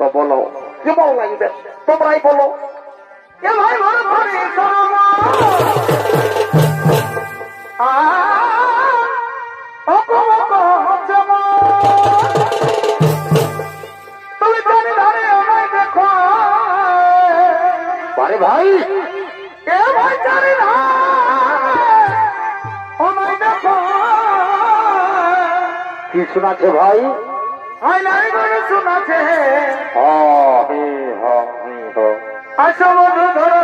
বলো কেমন লাগবে তোমরাই বলো। এ ভাই ঘরে ঘরে তুমি ধরে ধরে আমায় দেখো আরে ভাই এ ভাই জানি না আমায় দেখো কি শোনাচ্ছে ভাই আই নাই করে শোনাচ্ছে আসো বন্ধু ধরো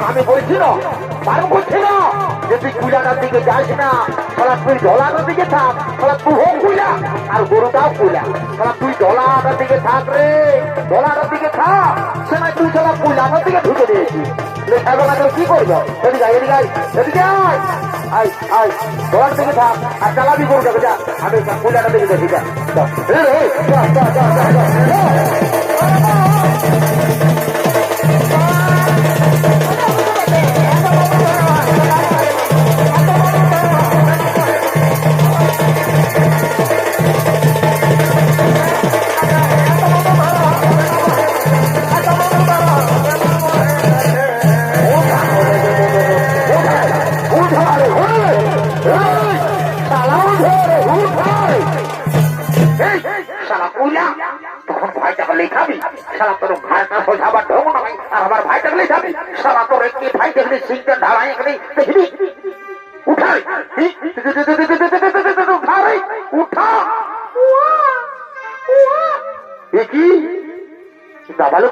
আমি বলছি না বারণ করছি না যে তুই কুলাটার দিকে যাস না তাহলে তুই ঢলাটার দিকে থাক তাহলে তুই হোক কুলা আর গরুটাও কুলা তাহলে তুই ঢলাটার দিকে থাক রে ঢলাটার দিকে থাক সে নয় তুই তাহলে কুলাটার দিকে ঢুকে দিয়েছিস কি করবো এদিকে এদিকে এদিকে আয় আয় ঢলার দিকে থাক আর চালাবি গরুটাকে যা আমি কুলাটার দিকে দেখি যা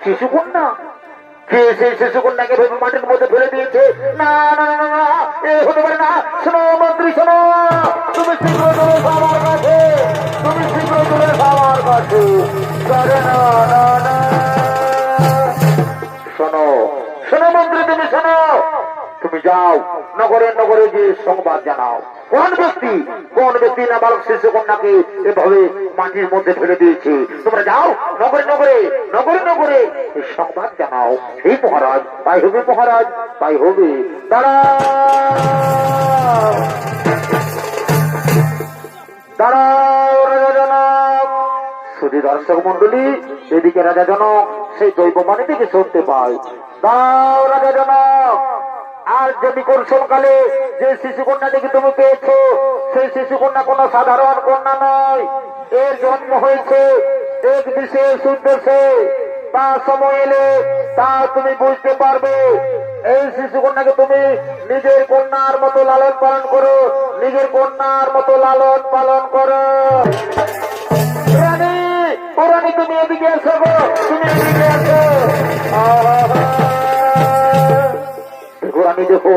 শিশুকন্যা কে সেই শিশুকন্যাকে ভেবে মাটির মধ্যে ফেলে দিয়েছে না না না না এ হতে পারে না শোনো মন্ত্রী শোনো তুমি শীঘ্র চলে আমার কাছে তুমি শীঘ্র চলে আমার কাছে না না না শোনো শোনো মন্ত্রী তুমি শোনো তুমি যাও নগরে নগরে যে সংবাদ জানাও কোন ব্যক্তি নাবালক শিশুকন্যাকে এভাবে মাটির মধ্যে ফেলে দিয়েছে তোমরা যাও নগরে নগরে নগরে নগরে এই সংবাদ জানাও এই মহারাজ তাই হবে মহারাজ তাই হবে দাঁড়াও রাজা জনক শুধু দর্শক মন্ডলী এদিকে রাজা জনক সেই দৈববাণী থেকে শুনতে পায় দাঁড়াও রাজা জনক আর যদি কৌশলকালে যে শিশুকন্যাটিকে তুমি পেয়েছো সেই শিশুকন্যা কোন সাধারণ কন্যা নয় এর জন্ম হয়েছে এক বিশেষ উদ্দেশ্যে তা সময় এলে তা তুমি বুঝতে পারবে এই শিশুকন্যাকে তুমি নিজের কন্যার মতো লালন পালন করো নিজের কন্যার মতো লালন পালন করো রানী ও রানী তুমি এদিকে এসো তুমি এদিকে এসো আমি দেখো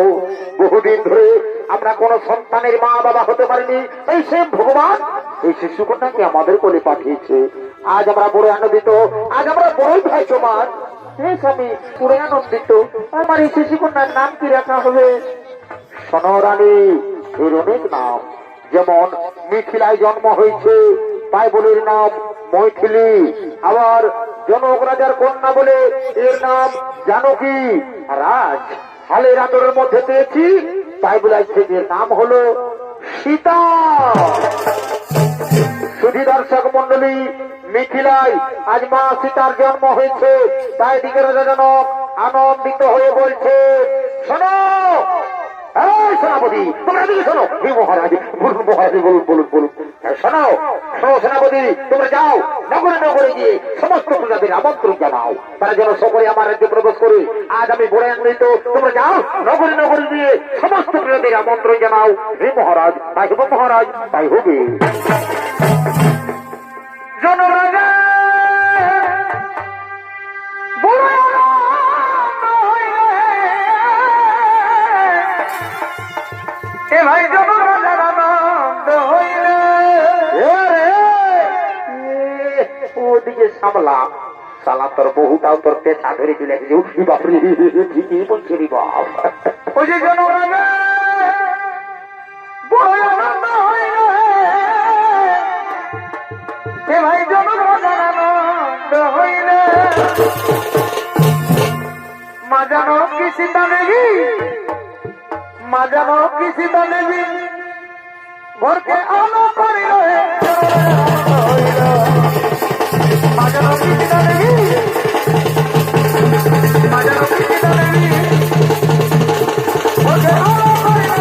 বহুদিন ধরে আমরা কোন সন্তানের মা বাবা হতে পারিনি এই সে ভগবান এই শিশুকন্যাকে আমাদের কোলে পাঠিয়েছে আজ আমরা বড় আনন্দিত আজ আমরা বড়ই ভাগ্যবান হ্যাঁ স্বামী পুরো আনন্দিত আমার এই শিশুকন্যার নাম কি রাখা হবে শোনো রানী এর অনেক নাম যেমন মিথিলায় জন্ম হয়েছে তাই বলে নাম মৈথিলী আবার জনক রাজার কন্যা বলে এর নাম জানকী রাজ হালের আদরের মধ্যে পেয়েছি তাই বলে এর নাম হলো সীতা শুধু দর্শক মন্ডলী মিথিলায় আজ মা সীতার জন্ম হয়েছে তাই দিকে রাজা জনক আনন্দিত হয়ে বলছে শোনো সেনাপতি তোমরা দিকে শোনো হে মহারাজ বলুন মহারাজ বলুন বলুন বলুন শোনো শোনো সেনাপতি তোমরা যাও নগরে নগরে গিয়ে সমস্ত প্রজাদের আমন্ত্রণ জানাও তারা যেন সকলে আমার রাজ্যে প্রবেশ করে আজ আমি বড় আনন্দিত তোমরা যাও নগরে নগরে গিয়ে সমস্ত প্রজাদের আমন্ত্রণ জানাও হে মহারাজ তাই হবে মহারাজ তাই হবে জনরাজা বড় জনক রাজার আনন্দ হইল। ওদিকে সামলা সালা তোর বহুটাও তোর পেশা ধরে চলে এসেছে। বাপরে ঠিকই বলছি রে বাপ। ওই যে জনক রাজা বড় আনন্দ হইল। এ ভাই জনক রাজার আনন্দ হইল। মা জানো কি সীতা দেবী, মা জানো কি সীতা দেবী ঘরকে আলো করিল। মা জানো কি সীতা দেবী, মা জানো কি সীতা দেবী ঘরকে আলো করিল।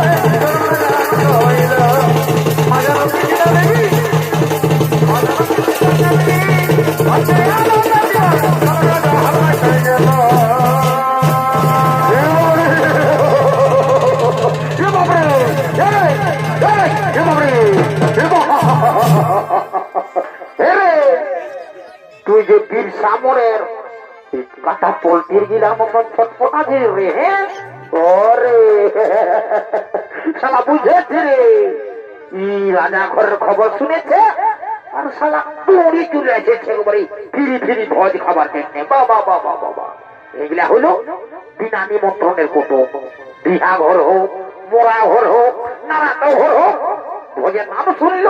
মা জানো কি সীতা দেবী, মা জানো কি সীতা দেবী ঘরকে আলো তুই যে বীর সামরের কাটা পোল্ট্রির গিলার মতন ছটফটা যে রে, ওরে শালা বুঝেছে রে ই রাজা ঘরের খবর শুনেছে আর শালা দৌড়ি চলে এসেছে একবারে ফিরি ফিরি ভোজ খাবার জন্য। বাবা বাবা বাবা, এগুলা হলো বিনা নিমন্ত্রণের কুটুম। বিহা ঘর হোক, মোড়া ঘর হোক, নারাটা ঘর হোক, ভোজের নাম শুনল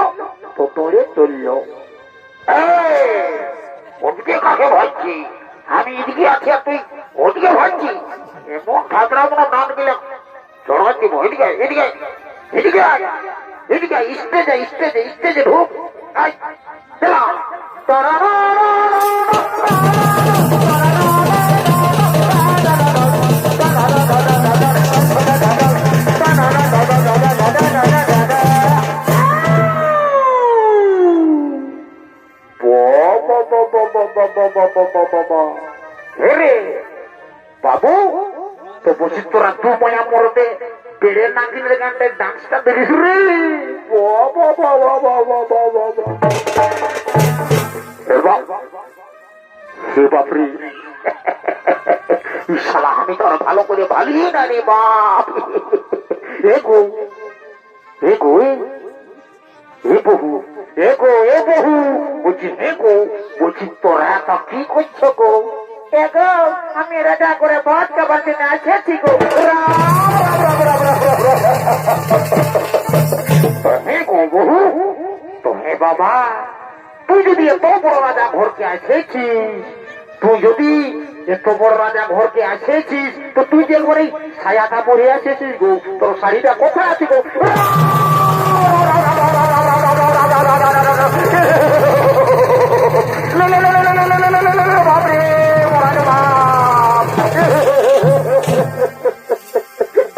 তো তোরে চলল। ওদিকে কাকে ভাবছি? আমি এদিকে আছি আর তুই ওদিকে ভাবছি। এমন ঠাকরা মনে নাম গেলে চড়ান দিব। এদিকে এদিকে এদিকে এদিকে স্টেজে স্টেজে স্টেজে ঢুক। বাবু তো বলছিস তোরা দু মায়া মরতে পেড়ে না কিনলে গানটায় ডান্সটা দেখিস রে। বাপরে শালা আমি তো ভালো করে ভালিয়ে না রে বাপ। এ গো এ গো এ বহু এ গো এ বহু বলছি হে গো বলছি তোরা এত কি করছো গো? আমি রাজা করে ভাত খাবার জন্য এসেছি গো। হে গো বহু তো হে বাবা, তুই যদি এত বড় রাজা ঘরকে এসেছিস, তুই যদি এত বড় রাজা ঘরকে এসেছিস তো তুই যে করে ছায়াটা পরে এসেছিস গো, তোর শাড়িটা কোথায় আছে গো?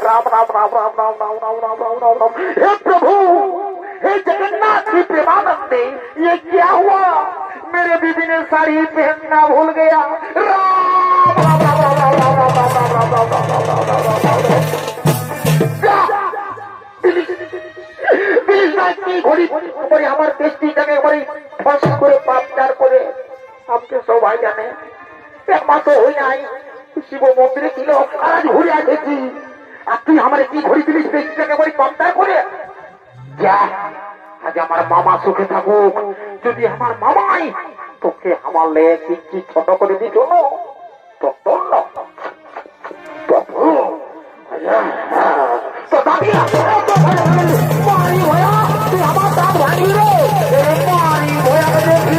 राम राम राम राम राम राम राम राम राम राम राम। हे प्रभु, हे जगन्नाथ की प्रेमानंद, ये क्या हुआ? मेरे बीबी ने साड़ी पहनना भूल गया। राम राम राम राम राम राम राम राम राम राम राम राम राम राम राम राम। ঘড়ি করে আমার দেশটিটাকে একবারে ফস করে পাপচার করে আপনি সবাই জানে এক মাস হই নাই শিব মন্দিরে ছিল আর আজ ঘুরে এসেছি। আর তুই আমার কি ঘড়ি দিলিস দেশটাকে একবারে পাপচার করে? যা, আজ আমার মামা সুখে থাকুক। যদি আমার মামাই তোকে আমার লেগে কিঞ্চি ছোট করে দিত তো তোর তো দাবি মারি ভয়া তুই আমার দাঁত ভাঙি রে। মারি ভয়া দেখি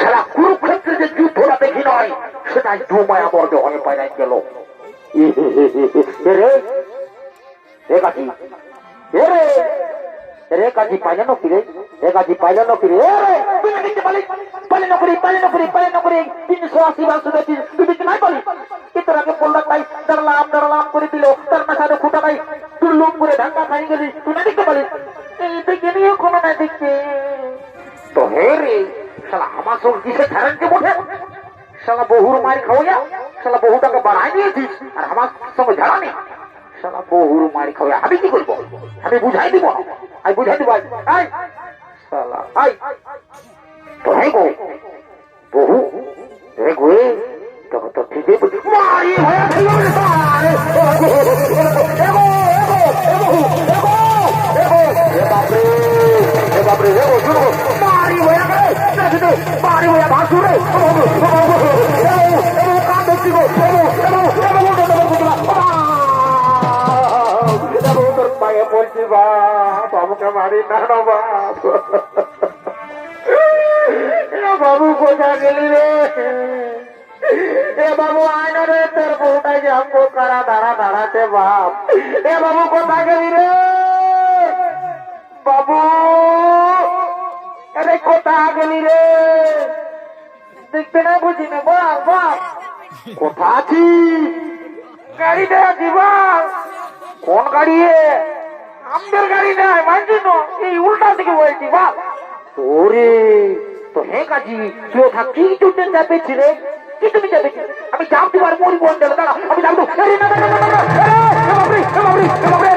সারা কুরুক্ষেত্রে যে যুদ্ধটা দেখি নয় সেটাই ধুমায়া বর্গে হয়ে পায় গেল। রে কাজী পাইলে নকিরে, রে কাজী পাইলে নকিরে, পালে নকরি পালে নকরি পালে নকরি 380 বার শুনেছিস তুই দেখতে নাই পালি? তোর আগে বললাম ভাই দাঁড়ালাম দাঁড়ালাম করে দিল, তার মাথায় খুঁটা নাই, তুই লোক করে ঢাকা খাই গেলি, তুই না দেখতে পারিস? এই দেখে নিয়ে কোনো না দেখতে তো হে রে শালা আমার সব কিসে ধারণকে বটে। শালা বহুর মার খাওয়া, শালা বহুটাকে বাড়াই দিয়েছিস আর আমার সঙ্গে ঝাড়া নেই। শালা বহুর মারি খাবে, আমি কি করবো? আমি বুঝাই দিব, আমি বুঝাই দিব। আই শালা আই তো হে গো বহু হে গো তখন তো ঠিকই বুঝি মারি হয়ে গেল রে সারে। এগো এগো এগো এগো এগো এ বাপরে এ বাপরে এগো শুনো মারি হয়ে গেল না, মারি হয়ে ভাসুরে কান দেখছি গো তোর পায়ে বলছি বাবুকে মারি না বাপ। বাবু কোথায় গেলি রে? এ বাবু আয় না রে, তোর বউটা যে আমগো কারা দাঁড়া দাঁড়াতে বাপ। এ বাবু কোথায় গেলি রে বাবু? আরে কোথায় গেলি রে? দেখতে না বুঝি না বাপ বাপ। কোথা আছি? গাড়িতে আছি বাপ। কোন গাড়ি? আমাদের গাড়ি নাই মানছি না, এই উল্টা দিকে বলছি বাপ। ওরে তো হে কাজী তুই ওঠা কি চুটে চাপেছি রে? কি তুমি চাপেছি? আমি চাপ দিবার মরি বল দেবো, দাঁড়া আমি চাপ দেবো।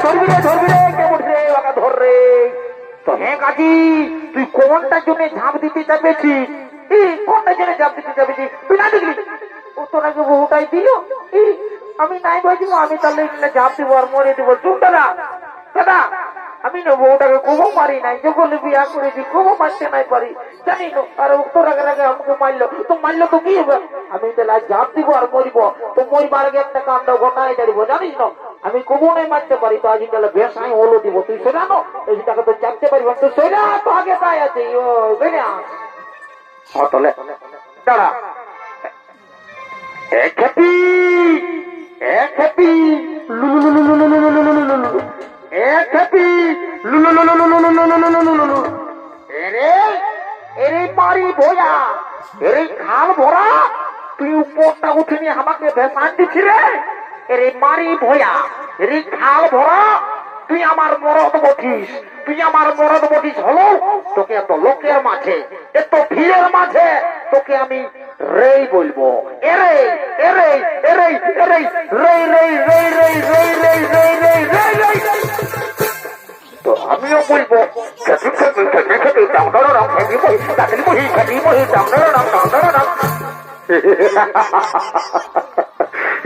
ধরবি রে ধরবি রে, কেমন রে ওকে ধর রে। তো হে কাজী তুই কোনটার জন্য ঝাঁপ দিতে চাপেছি? কোনটার জন্য ঝাঁপ দিতে চাপেছি তুই না দেখলি? ও তোর আগে বহুটাই দিল, আমি নাই বাজিব, আমি তাহলে ঝাঁপ দিব আর মরে দিব। চুপ দাদা দাদা, আমি না বউটাকে কোবো মারি নাই, যখন বিয়া করেছি কোবো মারতে নাই পারি জানি না। আর তোর আগে আগে আমাকে মারলো তো কি হবে? আমি তাহলে ঝাঁপ দিব আর মরিব, তো মরিবার আগে একটা কাণ্ড ঘটাই দাঁড়িব জানিস না। আমি কোবো নাই মারতে পারি, তো আজ তাহলে বেশ আমি হলো দিব। তুই সেটা নো এইটাকে তো চাপতে পারবি, তো সেটা তো আগে তাই আছে তাহলে দাঁড়া। এক হ্যাপি এক হ্যাপি এক হ্যাপি এরে মারি ভয়া এরে খাল ভরা, তুই উপরটা উঠে নিয়ে আমাকে ভেসান দিচ্ছি রে। এরে মারি ভয়া এরে খাল ভরা, তুই আমার মরদ বটিস, তুই আমার মরদ বটিস হলো। তোকে এত লোকের মাঝে এত ভিড়ের মাঝে তোকে আমি রেই বলবো। এরে এরে এরে এরে রেই রেই রেই রেই রেই রেই রেই রেই রেই রেই। তো আমিও বলবো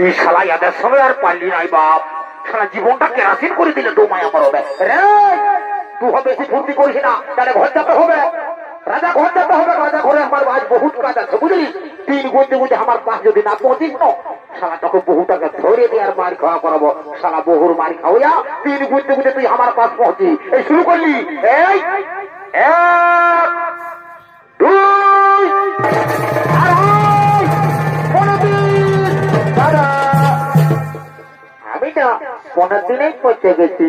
এই শালা ইয়াদের সঙ্গে আর পারলি নাই বাপ। সারা জীবনটা কেরাসিন করে দিলে তো মায়া আমার হবে রে। তুই বেশি ফুর্তি করিস না, তাহলে ঘর যেতে হবে, রাজা ঘর যেতে হবে। রাজা ঘরে আমার আজ বহুত কাজ আছে বুঝলি। 3 গুনতে গুনতে আমার পাশ যদি না পৌঁছিস না, শালা তোকে বহুটাকে ধরে দিয়ে আর মার খাওয়া করাবো। শালা বহুর মারি খাওয়া 3 গুনতে গুনতে তুই আমার পাশ পৌঁছি। এই শুরু করলি, এই 1 2 দাদা আমি না 15 দিনেই পৌঁছে গেছি।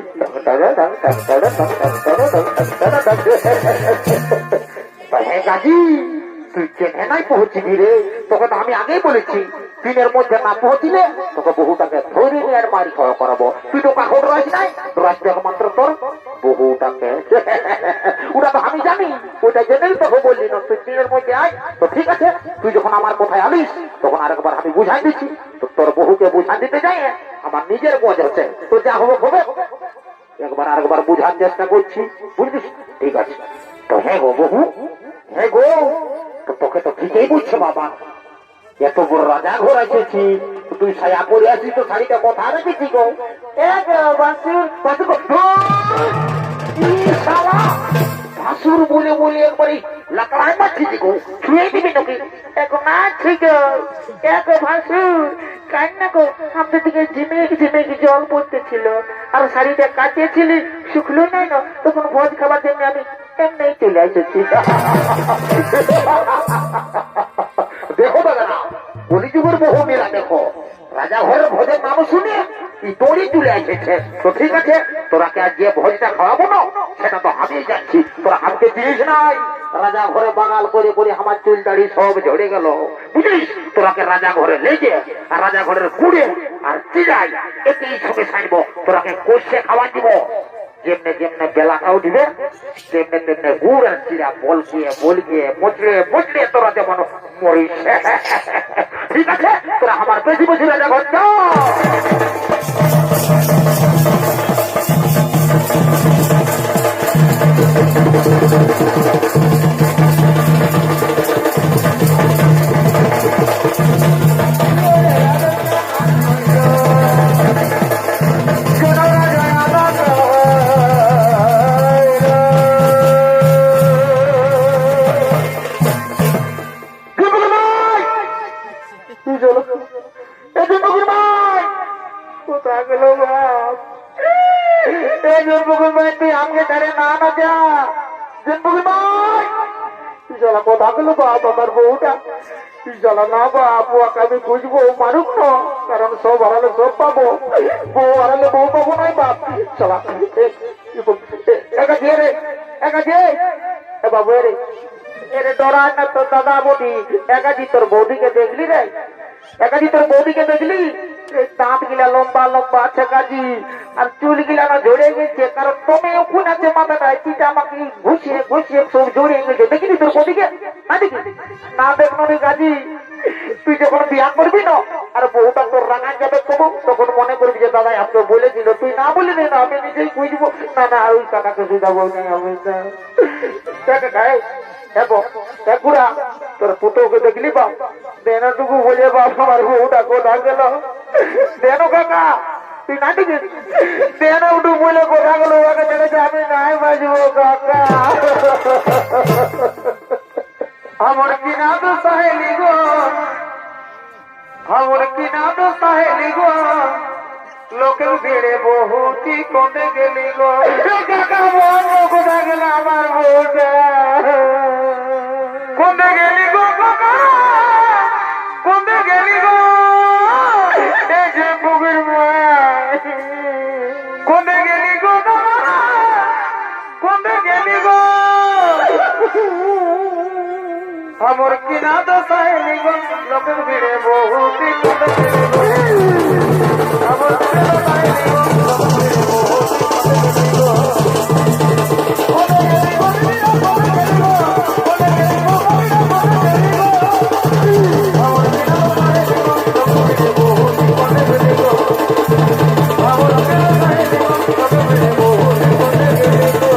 গাজী তুই চেনে নাই পৌঁছিবি রে, তোকে তো আমি আগেই বলেছি 3 মধ্যে না পৌঁছিলে তোকে বহুটাকে ধরে নিয়ে আর মারি খাওয়া করাবো। তুই তো কাকড় রয়েছ নাই, রাস্তা একমাত্র তোর বহুটাকে ওটা তো আমি জানি, ওটা জেনেই তোকে বললি না তুই 3 মধ্যে আয়। তো ঠিক আছে, তুই যখন আমার কোথায় আলিস তখন আরেকবার আমি বুঝাই দিচ্ছি। তো তোর বহুকে বুঝাই দিতে যাই আমার নিজের বোঝ হচ্ছে, তো যা হবে হবে, একবার আরেকবার বুঝার চেষ্টা করছি বুঝলিস। ঠিক আছে তো হ্যাঁ গো বহু, হ্যাঁ গো তো তোকে তো ঠিকই বুঝছে বাবা। এত বড় রাজা ঘর এসেছি, তুই ছায়া পরে আছিস, তো শাড়িটা কথা রেখেছি গো। ভাসুর বলে বলে একবারে লাকড়ায় মারছি গো, ছুঁয়ে দিবি নাকি? এখন না ঠিক এক ভাসুর কান্না গো, আমাদের দিকে ঝিমেক ঝিমেক জল পড়তেছিল, আর শাড়িটা কাটিয়েছিলি শুকলো নাই না, তখন ভোজ খাবার জন্য আমি এমনি চলে এসেছি। দেখো দাদা কলিযুগের বহু মেলা দেখো, রাজা ঘরের ভোজের নাম শুনে তোরই চলে এসেছে। তো ঠিক আছে, তোরাকে আজ যে ভোজটা খাওয়াবো না সেটা তো আমি যাচ্ছি, তোরা আমাকে জিনিস নাই। রাজা ঘরে বাঙাল করে করে আমার চুল দাড়ি সব ঝরে গেল বুঝলিস। তোরাকে রাজা ঘরে লেগে আর রাজা ঘরের গুড়ে আর চিড়াই এতেই সঙ্গে ছাড়বো, তোরাকে কষে খাওয়া দিব। যেমনে যেমনে বেলাটাও দিবে তেমনে তেমনে গুড় আর চিড়া বলকিয়ে বলকিয়ে মচড়ে মচড়ে তোরা যেমন মরিস। ঠিক আছে, তোরা আমার বেশি বেশি রাজা ঘর কোথায় গেল বাপ? এই জন্মগুল ভাই তুই আমাকে ছেড়ে না না যা। জন্মগুল ভাই জ্বালা কোথা গেল বাপ? আমার বউটা জ্বালা না বাপ, ওকে আমি বুঝবো মানুষ না, কারণ সব হারালে সব পাবো, বউ হারালে বউ পাবো নাই বাপ। চলা একা দিয়ে রে, একা দিয়ে বাবু রে, এরে ডরায় না তোর দাদা বটি। একাজি তোর বৌদিকে দেখলি রে? একাজি তোর বৌদিকে দেখলি? এই দাঁত গিলা লম্বা লম্বা আছে কাজি, আর চুল গিলা না ঝরে গেছে, কারণ তুমি ওখানে আছে মাথাটায়, তুইটা আমাকে ঘুষিয়ে ঘুষিয়ে সব ঝরে গেছে। দেখিনি তোর বৌদিকে? না দেখি না দেখলো রে কাজি। তুই যখন বিয়া করবি না আর বউটা তোর রাঙা যাবে কবো, তখন মনে করবি যে দাদা এত বলেছিল, তুই না বলি না আমি নিজেই বুঝবো। না না ওই কাকাকে বুঝাবো না আমি। তোর পুতোকে দেখলি বাপ? দেনাটুকু বলে বাপ আমার বউটা কোথা গেল? দেন কাকা তুই না দেখিস? দেন উঠু বলে কোথা গেল? ওকে ছেড়েছে আমি নাই বাজবো কাকা। আমার কিনা তো সাহেলি গো, আমার কিনা তো সাহেলি গো, লোকের ভিড়ে বহুটি কোনে গেলি গো। কাকা বলবো কোথা গেল আমার বউটা? কোনে গেলি গো কাকা? কোনে গেলি গো? এই যে বুকের মায় কোনে গেলি গো কাকা? কোনে গেলি গো? আমার কিনা তো সাহেলি গো, লোকের ভিড়ে বহুটি কোনে গেলি গো। আমার কিনা তো সাহেলি গো, লোকের ভিড়ে বহুটি কোনে গেলি গো। কোনে গেলি গো, কোনে গেলি গো, কোনে গেলি গো, কোনে গেলি গো। আমার কিনা তো সাহেলি গো, লোকের ভিড়ে বহুটি কোনে গেলি গো। আমার কিনা তো সাহেলি গো, লোকের ভিড়ে বহুটি কোনে গেলি গো।